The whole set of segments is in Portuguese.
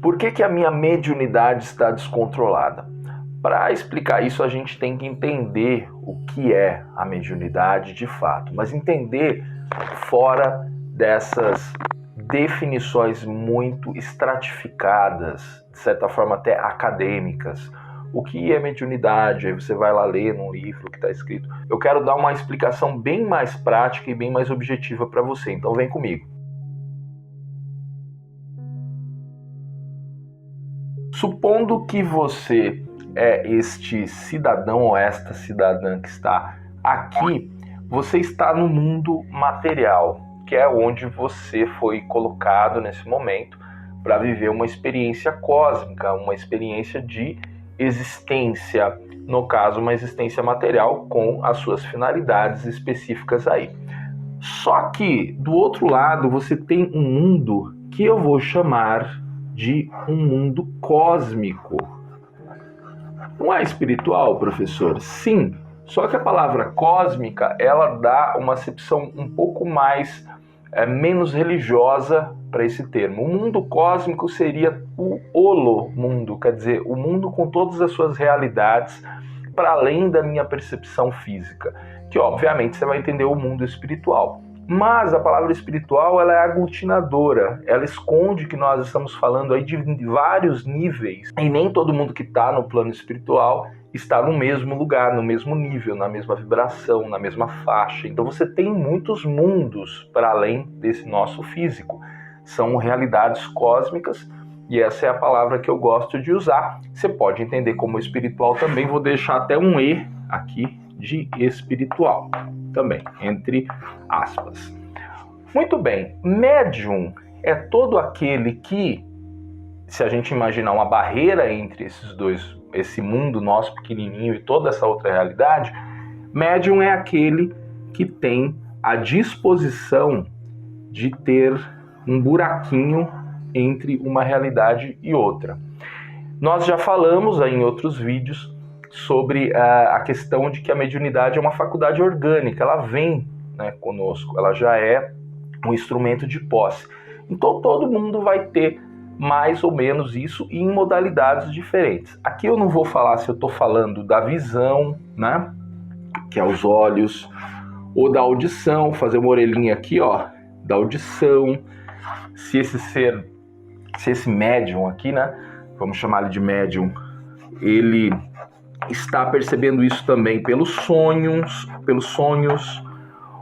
Por que a minha mediunidade está descontrolada? Para explicar isso, a gente tem que entender o que é a mediunidade de fato, mas entender fora dessas definições muito estratificadas, de certa forma até acadêmicas. O que é mediunidade? Aí você vai lá ler num livro que está escrito. Eu quero dar uma explicação bem mais prática e bem mais objetiva para você, então vem comigo. Supondo que você é este cidadão ou esta cidadã que está aqui, você está no mundo material, que é onde você foi colocado nesse momento para viver uma experiência cósmica, uma experiência de existência, no caso, uma existência material com as suas finalidades específicas aí. Só que, do outro lado, você tem um mundo que eu vou chamar de um mundo cósmico. Não é espiritual, professor? Sim. Só que a palavra cósmica, ela dá uma acepção um pouco mais, menos religiosa para esse termo. O mundo cósmico seria o holomundo, quer dizer, o mundo com todas as suas realidades, para além da minha percepção física. Que, obviamente, você vai entender o mundo espiritual. Mas a palavra espiritual, ela é aglutinadora, ela esconde que nós estamos falando aí de vários níveis, e nem todo mundo que está no plano espiritual está no mesmo lugar, no mesmo nível, na mesma vibração, na mesma faixa. Então você tem muitos mundos para além desse nosso físico. São realidades cósmicas, e essa é a palavra que eu gosto de usar. Você pode entender como espiritual também, vou deixar até um E aqui de espiritual também, entre aspas. Muito bem, médium é todo aquele que, se a gente imaginar uma barreira entre esses dois, esse mundo nosso pequenininho e toda essa outra realidade, médium é aquele que tem a disposição de ter um buraquinho entre uma realidade e outra. Nós já falamos aí em outros vídeos sobre a questão de que a mediunidade é uma faculdade orgânica, ela vem, né, conosco, ela já é um instrumento de posse. Então todo mundo vai ter mais ou menos isso em modalidades diferentes. Aqui eu não vou falar se eu estou falando da visão, né, que é os olhos, ou da audição, fazer uma orelhinha aqui, ó, da audição, se esse médium aqui, né, vamos chamar ele de médium, ele está percebendo isso também pelos sonhos,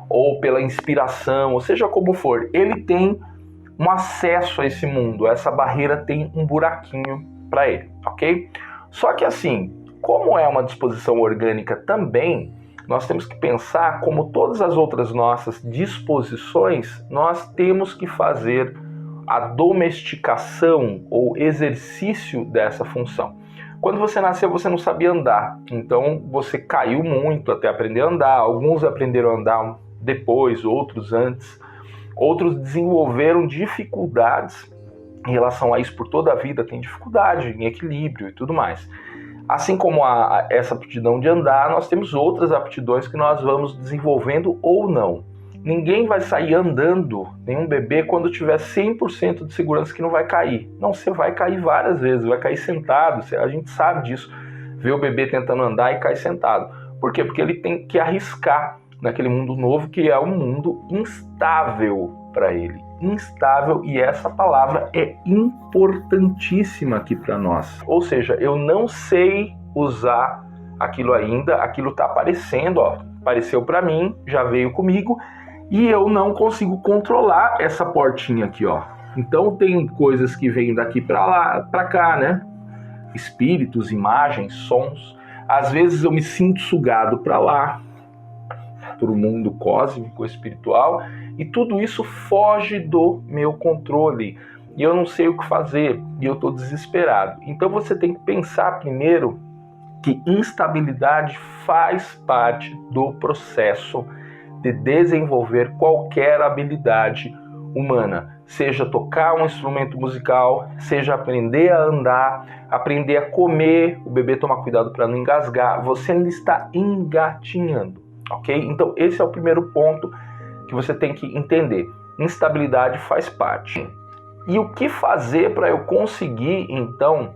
ou pela inspiração, ou seja como for, ele tem um acesso a esse mundo, essa barreira tem um buraquinho para ele, ok? Só que assim, como é uma disposição orgânica também, nós temos que pensar, como todas as outras nossas disposições, nós temos que fazer a domesticação ou exercício dessa função. Quando você nasceu, você não sabia andar, então você caiu muito até aprender a andar. Alguns aprenderam a andar depois, outros antes. Outros desenvolveram dificuldades em relação a isso por toda a vida, tem dificuldade em equilíbrio e tudo mais. Assim como essa aptidão de andar, nós temos outras aptidões que nós vamos desenvolvendo ou não. Ninguém vai sair andando, nenhum bebê, quando tiver 100% de segurança que não vai cair. Não, você vai cair várias vezes, vai cair sentado, a gente sabe disso. Vê o bebê tentando andar e cai sentado. Por quê? Porque ele tem que arriscar naquele mundo novo, que é um mundo instável para ele. Instável, e essa palavra é importantíssima aqui para nós. Ou seja, eu não sei usar aquilo ainda, aquilo está aparecendo, ó, apareceu para mim, já veio comigo, e eu não consigo controlar essa portinha aqui, ó. Então tem coisas que vêm daqui para lá, para cá, né? Espíritos, imagens, sons. Às vezes eu me sinto sugado para lá, para o mundo cósmico, espiritual, e tudo isso foge do meu controle. E eu não sei o que fazer, e eu estou desesperado. Então você tem que pensar primeiro que instabilidade faz parte do processo de desenvolver qualquer habilidade humana, seja tocar um instrumento musical, seja aprender a andar, aprender a comer, o bebê tomar cuidado para não engasgar, você ainda está engatinhando, ok? Então esse é o primeiro ponto que você tem que entender, instabilidade faz parte. E o que fazer para eu conseguir, então,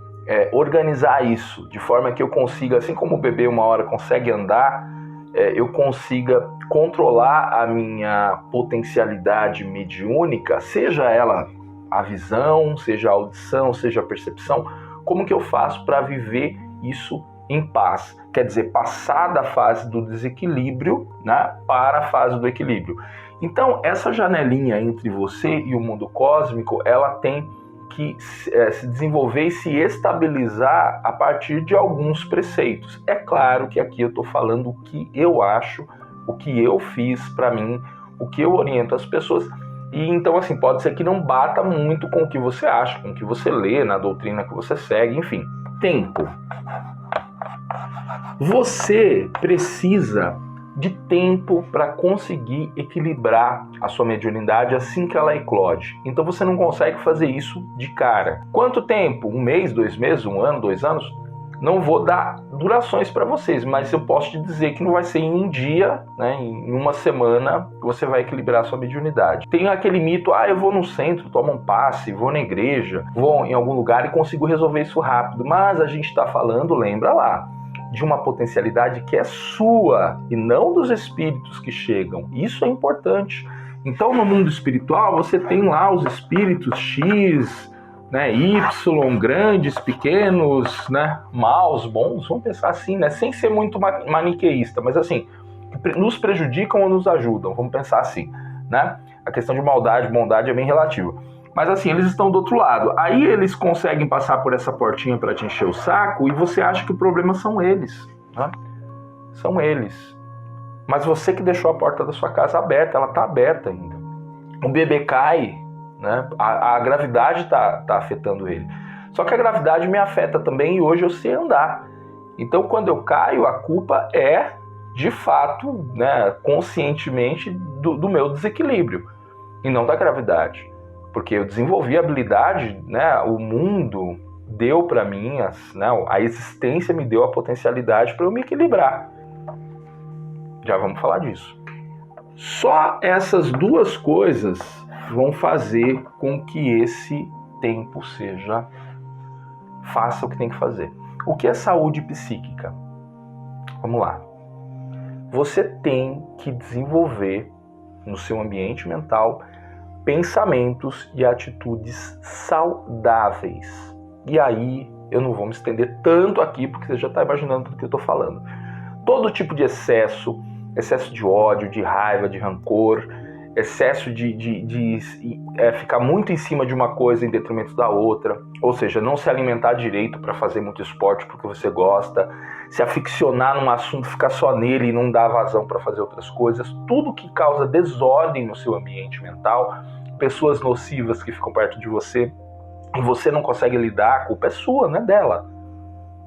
organizar isso, de forma que eu consiga, assim como o bebê uma hora consegue andar, eu consiga controlar a minha potencialidade mediúnica, seja ela a visão, seja a audição, seja a percepção, como que eu faço para viver isso em paz? Quer dizer, passar da fase do desequilíbrio, né, para a fase do equilíbrio. Então, essa janelinha entre você e o mundo cósmico, ela tem que se desenvolver e se estabilizar a partir de alguns preceitos. É claro que aqui eu estou falando o que eu acho, o que eu fiz para mim, o que eu oriento as pessoas. E então, assim, pode ser que não bata muito com o que você acha, com o que você lê, na doutrina que você segue, enfim. Tempo. Você precisa de tempo para conseguir equilibrar a sua mediunidade assim que ela eclode. Então você não consegue fazer isso de cara. Quanto tempo? 1 mês, 2 meses, 1 ano, 2 anos? Não vou dar durações para vocês, mas eu posso te dizer que não vai ser em um dia, né, em uma semana, que você vai equilibrar a sua mediunidade. Tem aquele mito, eu vou no centro, tomo um passe, vou na igreja, vou em algum lugar e consigo resolver isso rápido. Mas a gente está falando, lembra lá, de uma potencialidade que é sua e não dos espíritos que chegam. Isso é importante. Então, no mundo espiritual, você tem lá os espíritos X, né, Y, grandes, pequenos, né, maus, bons, vamos pensar assim, né, sem ser muito maniqueísta, mas assim, nos prejudicam ou nos ajudam, vamos pensar assim, né? A questão de maldade, bondade é bem relativa. Mas assim, eles estão do outro lado. Aí eles conseguem passar por essa portinha para te encher o saco e você acha que o problema são eles, né? São eles. Mas você que deixou a porta da sua casa aberta, ela está aberta ainda. O bebê cai, né? A gravidade está afetando ele. Só que a gravidade me afeta também e hoje eu sei andar. Então quando eu caio, a culpa é, de fato, né, conscientemente, do meu desequilíbrio e não da gravidade. Porque eu desenvolvi a habilidade, né, o mundo deu para mim, a existência me deu a potencialidade para eu me equilibrar. Já vamos falar disso. Só essas duas coisas vão fazer com que esse tempo faça o que tem que fazer. O que é saúde psíquica? Vamos lá. Você tem que desenvolver no seu ambiente mental pensamentos e atitudes saudáveis. E aí, eu não vou me estender tanto aqui, porque você já está imaginando do que eu estou falando. Todo tipo de excesso de ódio, de raiva, de rancor, excesso de ficar muito em cima de uma coisa em detrimento da outra, ou seja, não se alimentar direito para fazer muito esporte porque você gosta, se aficionar num assunto, ficar só nele e não dar vazão para fazer outras coisas, tudo que causa desordem no seu ambiente mental, pessoas nocivas que ficam perto de você e você não consegue lidar, a culpa é sua, não é dela.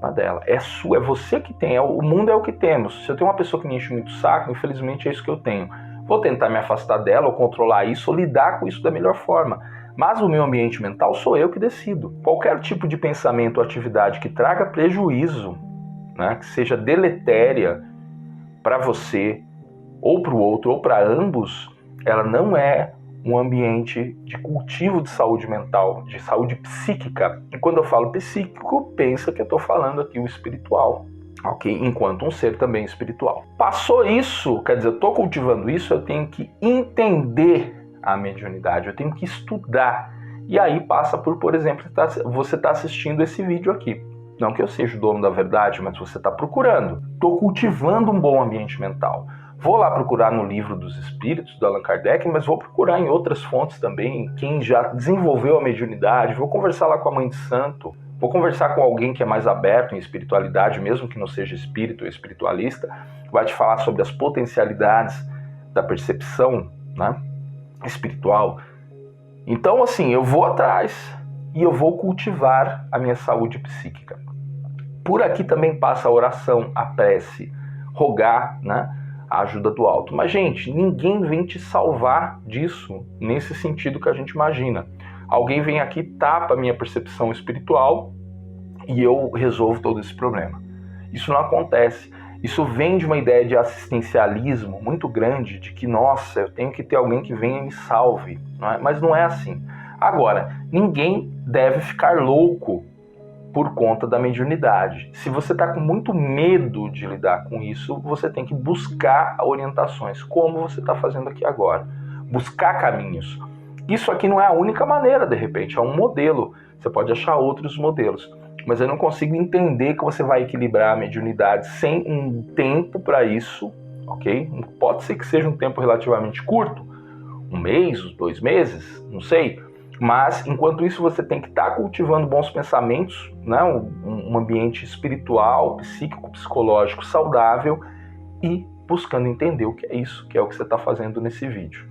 Não é dela, é sua, é você que tem, o mundo é o que temos. Se eu tenho uma pessoa que me enche muito o saco, infelizmente é isso que eu tenho. Vou tentar me afastar dela, ou controlar isso, ou lidar com isso da melhor forma. Mas o meu ambiente mental sou eu que decido. Qualquer tipo de pensamento ou atividade que traga prejuízo, né, que seja deletéria para você, ou para o outro, ou para ambos, ela não é um ambiente de cultivo de saúde mental, de saúde psíquica. E quando eu falo psíquico, pensa que eu estou falando aqui o espiritual. Ok? Enquanto um ser também espiritual. Passou isso, quer dizer, eu estou cultivando isso, eu tenho que entender a mediunidade, eu tenho que estudar. E aí passa por exemplo, você está assistindo esse vídeo aqui. Não que eu seja o dono da verdade, mas você está procurando. Estou cultivando um bom ambiente mental. Vou lá procurar no Livro dos Espíritos, do Allan Kardec, mas vou procurar em outras fontes também, quem já desenvolveu a mediunidade, vou conversar lá com a Mãe de Santo, vou conversar com alguém que é mais aberto em espiritualidade, mesmo que não seja espírito ou espiritualista, vai te falar sobre as potencialidades da percepção, né, espiritual. Então, assim, eu vou atrás e eu vou cultivar a minha saúde psíquica. Por aqui também passa a oração, a prece, rogar, né, a ajuda do alto. Mas, gente, ninguém vem te salvar disso nesse sentido que a gente imagina. Alguém vem aqui, tapa a minha percepção espiritual e eu resolvo todo esse problema. Isso não acontece. Isso vem de uma ideia de assistencialismo muito grande, de que, nossa, eu tenho que ter alguém que venha e me salve. Não é? Mas não é assim. Agora, ninguém deve ficar louco por conta da mediunidade. Se você está com muito medo de lidar com isso, você tem que buscar orientações, como você está fazendo aqui agora. Buscar caminhos. Isso aqui não é a única maneira, de repente, é um modelo. Você pode achar outros modelos. Mas eu não consigo entender que você vai equilibrar a mediunidade sem um tempo para isso, ok? Pode ser que seja um tempo relativamente curto, 1 mês, 2 meses, não sei. Mas, enquanto isso, você tem que estar cultivando bons pensamentos, né? Um ambiente espiritual, psíquico, psicológico saudável e buscando entender o que é isso, que é o que você está fazendo nesse vídeo.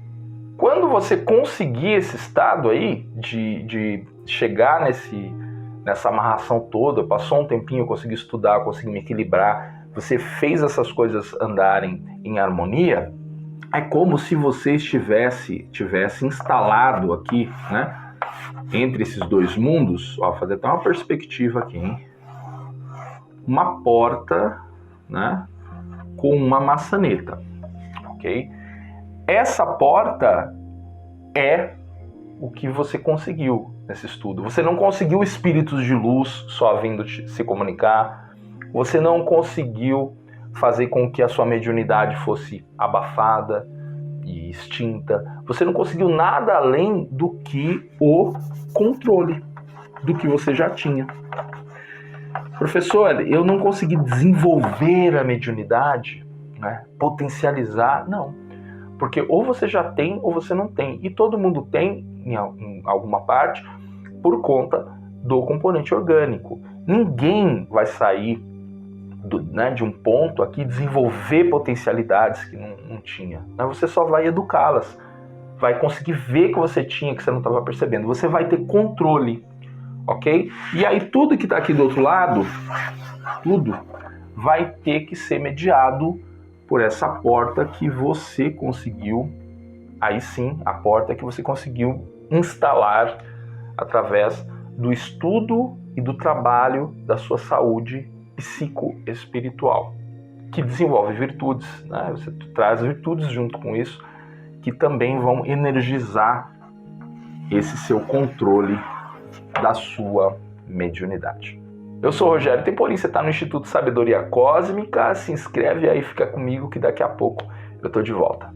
Quando você conseguir esse estado aí, de chegar nessa amarração toda, passou um tempinho, eu consegui estudar, eu consegui me equilibrar, você fez essas coisas andarem em harmonia, é como se você tivesse instalado aqui, né, entre esses dois mundos, ó, fazer até uma perspectiva aqui, hein? Uma porta, né, com uma maçaneta, ok? Essa porta é o que você conseguiu nesse estudo. Você não conseguiu espíritos de luz só vindo se comunicar, você não conseguiu fazer com que a sua mediunidade fosse abafada e extinta. Você não conseguiu nada além do que o controle do que você já tinha. Professor, eu não consegui desenvolver a mediunidade, né? Potencializar, não. Porque ou você já tem ou você não tem. E todo mundo tem, em alguma parte, por conta do componente orgânico. Ninguém vai sair de um ponto aqui desenvolver potencialidades que não tinha. Você só vai educá-las. Vai conseguir ver que você tinha, que você não estava percebendo. Você vai ter controle, ok? E aí tudo que está aqui do outro lado, tudo vai ter que ser mediado por essa porta que você conseguiu, aí sim, a porta que você conseguiu instalar através do estudo e do trabalho da sua saúde psicoespiritual, que desenvolve virtudes, né? Você traz virtudes junto com isso, que também vão energizar esse seu controle da sua mediunidade. Eu sou o Rogério Temporim, você está no Instituto Sabedoria Cósmica, se inscreve aí, fica comigo que daqui a pouco eu estou de volta.